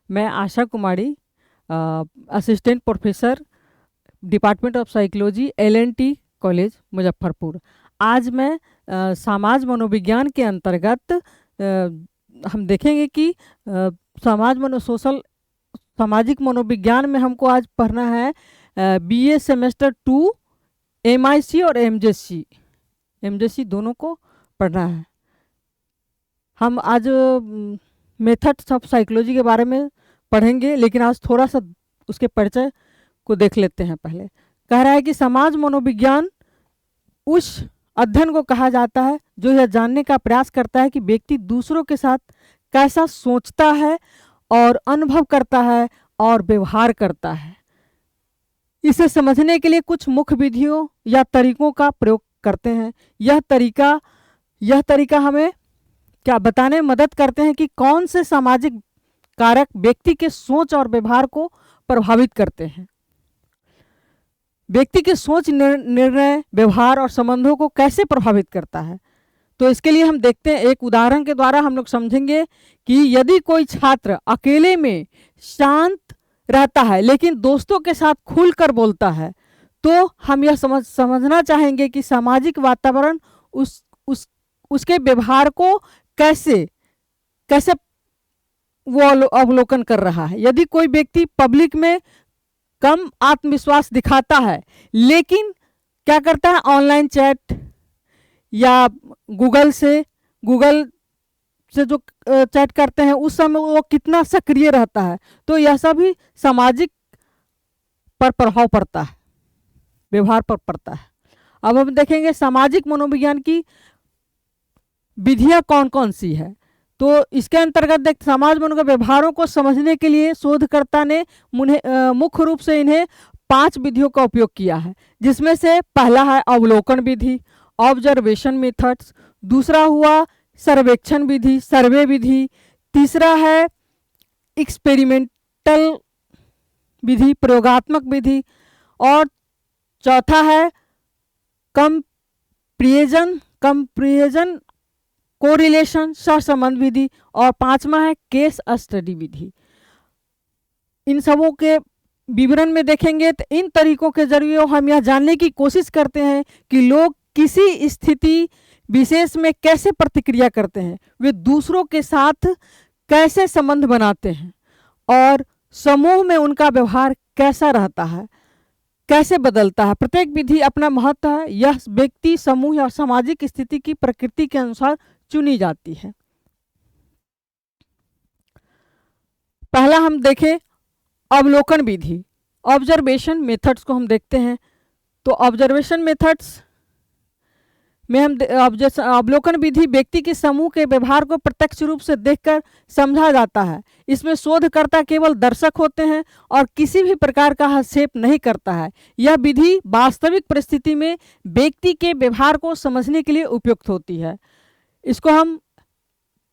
मैं Asha Kumari, assistant professor, department of psychology, LNT college Muzaffarpur. आज मैं समाज मनोविज्ञान के अंतर्गत हम देखेंगे कि सामाजिक मनोविज्ञान में हमको आज पढ़ना है BA सेमेस्टर 2, MIC और MJC दोनों को पढ़ना है। हम आज मेथड्स ऑफ साइकोलॉजी के बारे में पढ़ेंगे, लेकिन आज थोड़ा सा उसके परिचय को देख लेते हैं। पहले कह रहा है कि समाज मनोविज्ञान उस अध्ययन को कहा जाता है जो यह जानने का प्रयास करता है कि व्यक्ति दूसरों के साथ कैसा सोचता है और अनुभव करता है और व्यवहार करता है। इसे समझने के लिए कुछ मुख्य विधियों या तरीकों का प्रयोग करते हैं। यह तरीका हमें क्या बताने में मदद करते हैं कि कौन से सामाजिक कारक व्यक्ति के सोच और व्यवहार को प्रभावित करते हैं। व्यक्ति के सोच, निर्णय, व्यवहार और संबंधों को कैसे प्रभावित करता है। तो इसके लिए हम देखते हैं, एक उदाहरण के द्वारा हम लोग समझेंगे कि यदि कोई छात्र अकेले में शांत रहता है लेकिन दोस्तों के साथ खुलकर बोलता है, तो हम यह समझना चाहेंगे कि सामाजिक वातावरण उसके व्यवहार को कैसे वो अवलोकन कर रहा है। यदि कोई व्यक्ति पब्लिक में कम आत्मविश्वास दिखाता है लेकिन क्या करता है, ऑनलाइन चैट या गूगल से जो चैट करते हैं उस समय वो कितना सक्रिय रहता है, तो यह सभी सामाजिक पर प्रभाव पड़ता है, व्यवहार पर पड़ता है। अब हम देखेंगे सामाजिक मनोविज्ञान की विधियां कौन कौन सी है। तो इसके अंतर्गत समाज मनोविज्ञान व्यवहारों को समझने के लिए शोधकर्ता ने मुख्य रूप से इन्हें 5 विधियों का उपयोग किया है, जिसमें से पहला है अवलोकन विधि, ऑब्जर्वेशन मेथड्स। दूसरा हुआ सर्वेक्षण विधि, सर्वे विधि। तीसरा है एक्सपेरिमेंटल विधि, प्रयोगात्मक विधि। और चौथा है कंपेरिजन कोरिलेशन, सहसंबंध विधि। और 5वां है केस स्टडी विधि। इन सबों के विवरण में देखेंगे तो इन तरीकों के जरिए हम यह जानने की कोशिश करते हैं कि लोग किसी स्थिति विशेष में कैसे प्रतिक्रिया करते हैं, वे दूसरों के साथ कैसे संबंध बनाते हैं और समूह में उनका व्यवहार कैसा रहता है, कैसे बदलता है। प्रत्येक विधि अपना महत्व है। यह व्यक्ति, समूह या सामाजिक स्थिति की प्रकृति के अनुसार चुनी जाती है। पहला हम देखें अवलोकन विधि, ऑब्जर्वेशन मेथड्स को हम देखते हैं। तो ऑब्जर्वेशन मेथड्स में हम अवलोकन विधि व्यक्ति के समूह के व्यवहार को प्रत्यक्ष रूप से देखकर समझा जाता है। इसमें शोधकर्ता केवल दर्शक होते हैं और किसी भी प्रकार का हस्तक्षेप नहीं करता है। यह विधि वास्तविक परिस्थिति में व्यक्ति के व्यवहार को समझने के लिए उपयुक्त होती है। इसको हम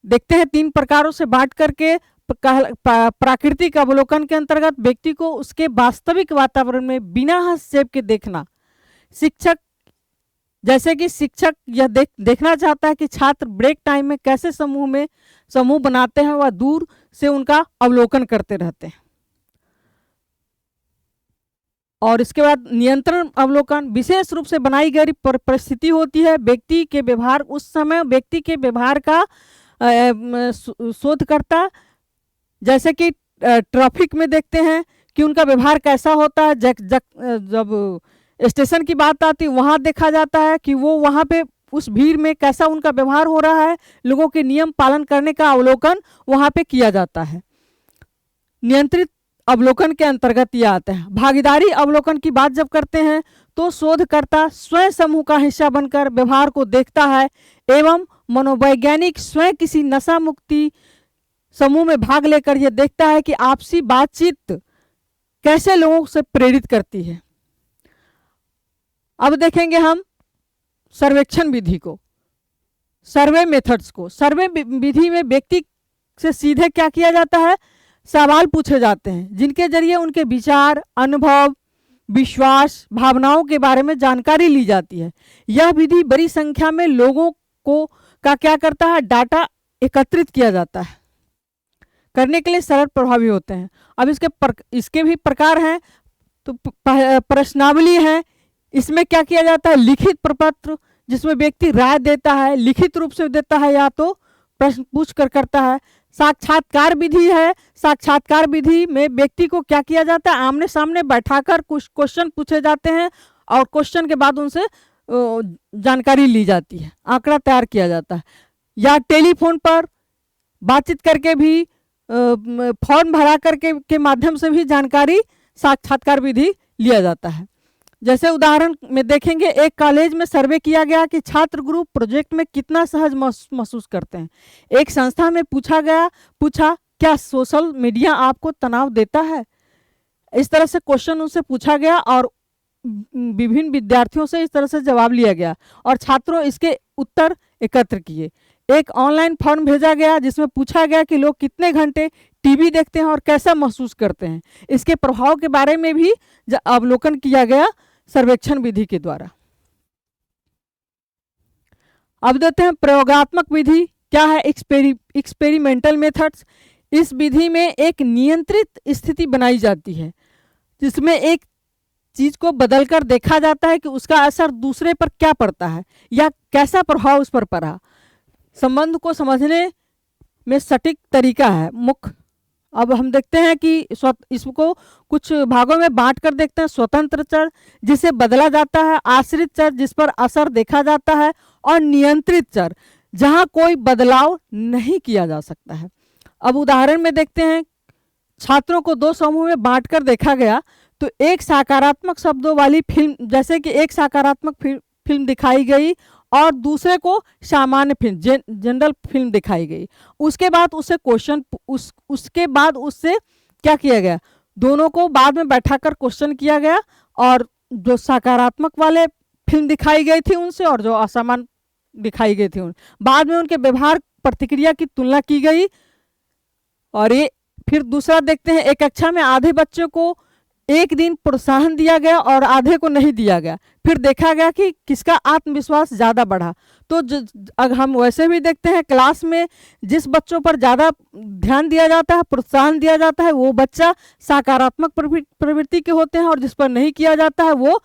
देखते हैं 3 प्रकारों से बांट करके। प्राकृतिक अवलोकन के अंतर्गत व्यक्ति को उसके वास्तविक वातावरण में बिना हस्तक्षेप के देखना। जैसे कि शिक्षक यह देखना चाहता है कि छात्र ब्रेक टाइम में कैसे समूह बनाते हैं, वह दूर से उनका अवलोकन करते रहते हैं। और इसके बाद नियंत्रण अवलोकन, विशेष रूप से बनाई गई परिस्थिति होती है, व्यक्ति के व्यवहार, उस समय व्यक्ति के व्यवहार का शोधकर्ता, जैसे कि ट्रैफिक में देखते हैं कि उनका व्यवहार कैसा होता है। जब स्टेशन की बात आती है वहाँ देखा जाता है कि वो वहाँ पे उस भीड़ में कैसा उनका व्यवहार हो रहा है, लोगों के नियम पालन करने का अवलोकन वहाँ पे किया जाता है। नियंत्रित अवलोकन के अंतर्गत ये आते हैं। भागीदारी अवलोकन की बात जब करते हैं तो शोधकर्ता स्वयं समूह का हिस्सा बनकर व्यवहार को देखता है एवं मनोवैज्ञानिक स्वयं किसी नशा मुक्ति समूह में भाग लेकर यह देखता है कि आपसी बातचीत कैसे लोगों से प्रेरित करती है। अब देखेंगे हम सर्वेक्षण विधि को, सर्वे मेथड्स को। सर्वे विधि में व्यक्ति से सीधे क्या किया जाता है, सवाल पूछे जाते हैं जिनके जरिए उनके विचार, अनुभव, विश्वास, भावनाओं के बारे में जानकारी ली जाती है। यह विधि बड़ी संख्या में लोगों को क्या करता है, डाटा एकत्रित किया जाता है करने के लिए सरल प्रभावी होते हैं। अब इसके भी प्रकार हैं। तो प्रश्नावली है, इसमें क्या किया जाता है, लिखित प्रपत्र जिसमें व्यक्ति राय देता है, लिखित रूप से देता है या तो प्रश्न पूछ कर करता है। साक्षात्कार विधि है, साक्षात्कार विधि में व्यक्ति को क्या किया जाता है, आमने सामने बैठाकर कुछ क्वेश्चन पूछे जाते हैं और क्वेश्चन के बाद उनसे जानकारी ली जाती है, आंकड़ा तैयार किया जाता है। या टेलीफोन पर बातचीत करके भी, फॉर्म भरा करके के माध्यम से भी जानकारी साक्षात्कार विधि लिया जाता है। जैसे उदाहरण में देखेंगे, एक कॉलेज में सर्वे किया गया कि छात्र ग्रुप प्रोजेक्ट में कितना सहज महसूस करते हैं। एक संस्था में पूछा क्या सोशल मीडिया आपको तनाव देता है। इस तरह से क्वेश्चन उनसे पूछा गया और विभिन्न विद्यार्थियों से इस तरह से जवाब लिया गया और छात्रों इसके उत्तर एकत्र किए। एक ऑनलाइन फॉर्म भेजा गया जिसमें पूछा गया कि लोग कितने घंटे टीवी देखते हैं और कैसा महसूस करते हैं। इसके प्रभाव के बारे में भी अवलोकन किया गया सर्वेक्षण विधि के द्वारा। अब देते हैं प्रयोगात्मक विधि क्या है, एक्सपेरिमेंटल मेथड्स। इस विधि में एक नियंत्रित स्थिति बनाई जाती है जिसमें एक चीज को बदलकर देखा जाता है कि उसका असर दूसरे पर क्या पड़ता है या कैसा प्रभाव उस पर पड़ा। संबंध को समझने में सटीक तरीका है मुख्य। अब हम देखते हैं कि इसको कुछ भागों में बांट कर देखते हैं। स्वतंत्र चर जिसे बदला जाता है, आश्रित चर जिस पर असर देखा जाता है, और नियंत्रित चर जहां कोई बदलाव नहीं किया जा सकता है। अब उदाहरण में देखते हैं, छात्रों को दो समूह में बांट कर देखा गया तो एक सकारात्मक शब्दों वाली फिल्म, जैसे कि एक सकारात्मक फिल्म दिखाई गई और दूसरे को सामान्य फिल्म, जनरल फिल्म दिखाई गई। उसके बाद उससे क्या किया गया, दोनों को बाद में बैठाकर क्वेश्चन किया गया और जो सकारात्मक वाले फिल्म दिखाई गई थी उनसे और जो असामान्य दिखाई गई थी बाद में उनके व्यवहार प्रतिक्रिया की तुलना की गई। और ये फिर दूसरा देखते हैं, एक कक्षा में आधे बच्चों को एक दिन प्रोत्साहन दिया गया और आधे को नहीं दिया गया। फिर देखा गया कि किसका आत्मविश्वास ज़्यादा बढ़ा। तो अगर हम वैसे भी देखते हैं, क्लास में जिस बच्चों पर ज़्यादा ध्यान दिया जाता है, प्रोत्साहन दिया जाता है, वो बच्चा सकारात्मक प्रवृत्ति के होते हैं और जिस पर नहीं किया जाता है वो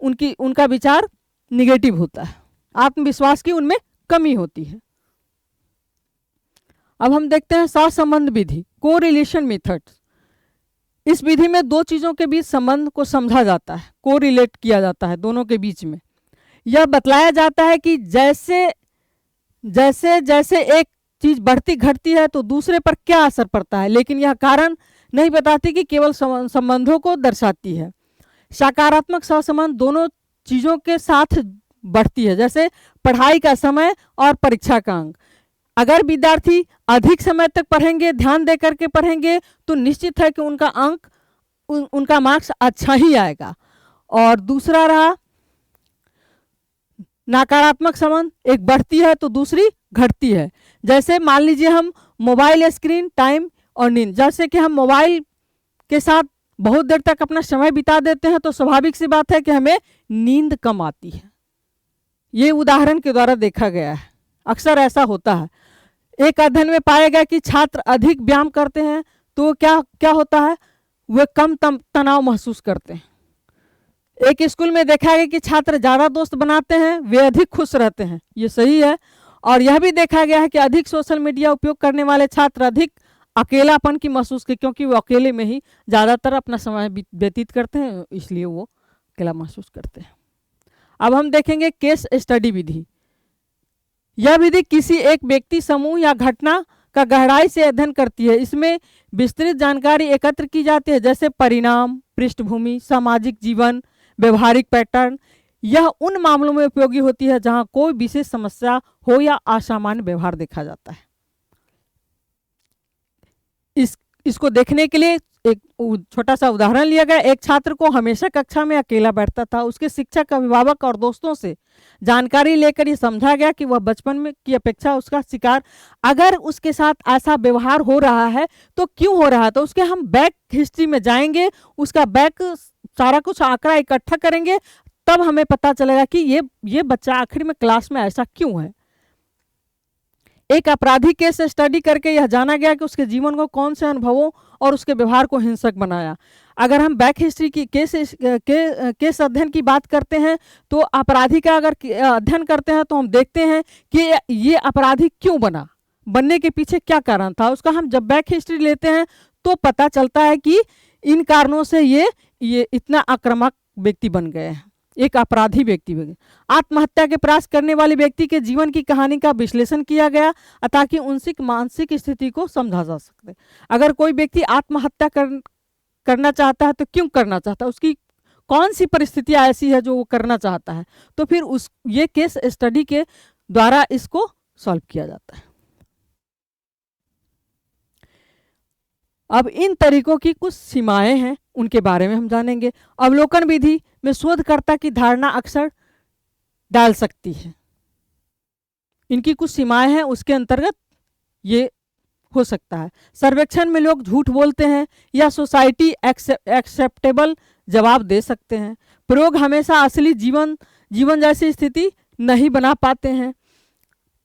उनका विचार निगेटिव होता है, आत्मविश्वास की उनमें कमी होती है। अब हम देखते हैं सहसंबंध विधि, कोरिलेशन मेथड्स। इस विधि में दो चीज़ों के बीच संबंध को समझा जाता है, कोरिलेट किया जाता है दोनों के बीच में। यह बतलाया जाता है कि जैसे जैसे एक चीज़ बढ़ती घटती है तो दूसरे पर क्या असर पड़ता है, लेकिन यह कारण नहीं बताती कि केवल संबंधों को दर्शाती है। सकारात्मक सहसंबंध दोनों चीज़ों के साथ बढ़ती है, जैसे पढ़ाई का समय और परीक्षा का अंक। अगर विद्यार्थी अधिक समय तक पढ़ेंगे, ध्यान दे करके पढ़ेंगे, तो निश्चित है कि उनका अंक, उनका मार्क्स अच्छा ही आएगा। और दूसरा रहा नकारात्मक संबंध, एक बढ़ती है तो दूसरी घटती है। जैसे मान लीजिए हम मोबाइल स्क्रीन टाइम और नींद, जैसे कि हम मोबाइल के साथ बहुत देर तक अपना समय बिता देते हैं तो स्वाभाविक सी बात है कि हमें नींद कम आती है। ये उदाहरण के द्वारा देखा गया है, अक्सर ऐसा होता है। एक अध्ययन में पाया गया कि छात्र अधिक व्यायाम करते हैं तो क्या होता है, वे कम तनाव महसूस करते हैं। एक स्कूल में देखा गया कि छात्र ज़्यादा दोस्त बनाते हैं, वे अधिक खुश रहते हैं। ये सही है। और यह भी देखा गया है कि अधिक सोशल मीडिया उपयोग करने वाले छात्र अधिक अकेलापन की महसूस की, क्योंकि वो अकेले में ही ज़्यादातर अपना समय व्यतीत करते हैं, इसलिए वो अकेला महसूस करते हैं। अब हम देखेंगे केस स्टडी विधि। यह विधि किसी एक व्यक्ति, समूह या घटना का गहराई से अध्ययन करती है। इसमें विस्तृत जानकारी एकत्र की जाती है, जैसे परिणाम, पृष्ठभूमि, सामाजिक जीवन, व्यवहारिक पैटर्न। यह उन मामलों में उपयोगी होती है जहां कोई विशेष समस्या हो या असामान्य व्यवहार देखा जाता है। इसको देखने के लिए एक छोटा सा उदाहरण लिया गया। एक छात्र को हमेशा कक्षा में अकेला बैठता था। उसके शिक्षक, अभिभावक और दोस्तों से जानकारी लेकर ये समझा गया कि वह बचपन में की अपेक्षा उसका शिकार, अगर उसके साथ ऐसा व्यवहार हो रहा है तो क्यों हो रहा है, तो उसके हम बैक हिस्ट्री में जाएंगे, उसका बैक सारा कुछ आंकड़ा इकट्ठा करेंगे, तब हमें पता चलेगा कि ये बच्चा आखिर में क्लास में ऐसा क्यों है। एक अपराधी केस स्टडी करके यह जाना गया कि उसके जीवन को कौन से अनुभवों और उसके व्यवहार को हिंसक बनाया। अगर हम बैक हिस्ट्री की केस अध्ययन की बात करते हैं तो अपराधी का अगर अध्ययन करते हैं तो हम देखते हैं कि ये अपराधी क्यों बना, बनने के पीछे क्या कारण था। उसका हम जब बैक हिस्ट्री लेते हैं तो पता चलता है कि इन कारणों से ये इतना आक्रामक व्यक्ति बन गए हैं, एक अपराधी व्यक्ति बन गए। आत्महत्या के प्रयास करने वाले व्यक्ति के जीवन की कहानी का विश्लेषण किया गया ताकि उनकी मानसिक स्थिति को समझा जा सके। अगर कोई व्यक्ति आत्महत्या करना चाहता है तो क्यों करना चाहता है, उसकी कौन सी परिस्थितियां ऐसी है जो वो करना चाहता है, तो फिर ये केस स्टडी के द्वारा इसको सॉल्व किया जाता है। अब इन तरीकों की कुछ सीमाएं हैं, उनके बारे में हम जानेंगे। अवलोकन विधि में शोधकर्ता की धारणा अक्सर डाल सकती है, इनकी कुछ सीमाएं हैं, उसके अंतर्गत ये हो सकता है। सर्वेक्षण में लोग झूठ बोलते हैं या सोसाइटी एक्सेप्टेबल जवाब दे सकते हैं। प्रयोग हमेशा असली जीवन जैसी स्थिति नहीं बना पाते हैं।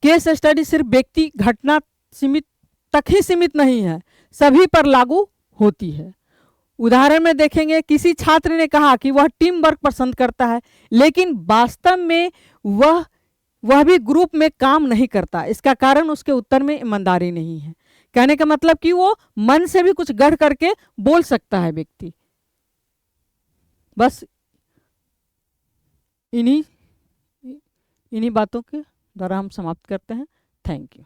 केस स्टडी सिर्फ व्यक्ति घटना तक ही सीमित नहीं है, सभी पर लागू होती है। उदाहरण में देखेंगे, किसी छात्र ने कहा कि वह टीम वर्क पसंद करता है, लेकिन वास्तव में वह भी ग्रुप में काम नहीं करता। इसका कारण उसके उत्तर में ईमानदारी नहीं है। कहने का मतलब कि वो मन से भी कुछ गढ़ करके बोल सकता है व्यक्ति। बस इन्हीं बातों के द्वारा हम समाप्त करते हैं। Thank you.